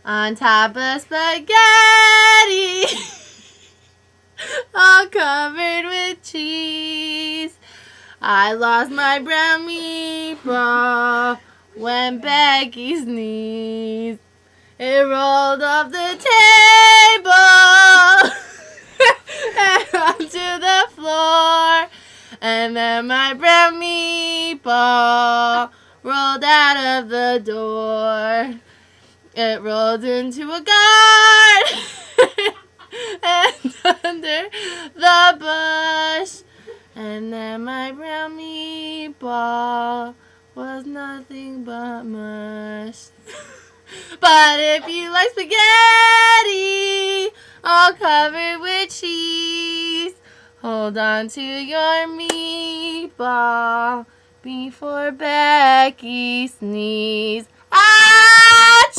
on top of spaghetti, all covered with cheese. I lost my brown meatball when Becky sneezed. It rolled off the table and onto the floor. And then my brown meatball rolled out of the door. It rolled into a garden and under the bush. And then my brown meatball was nothing but mush. But if you like spaghetti all covered with cheese, hold on to your meatball before Becky sneezes. Ah!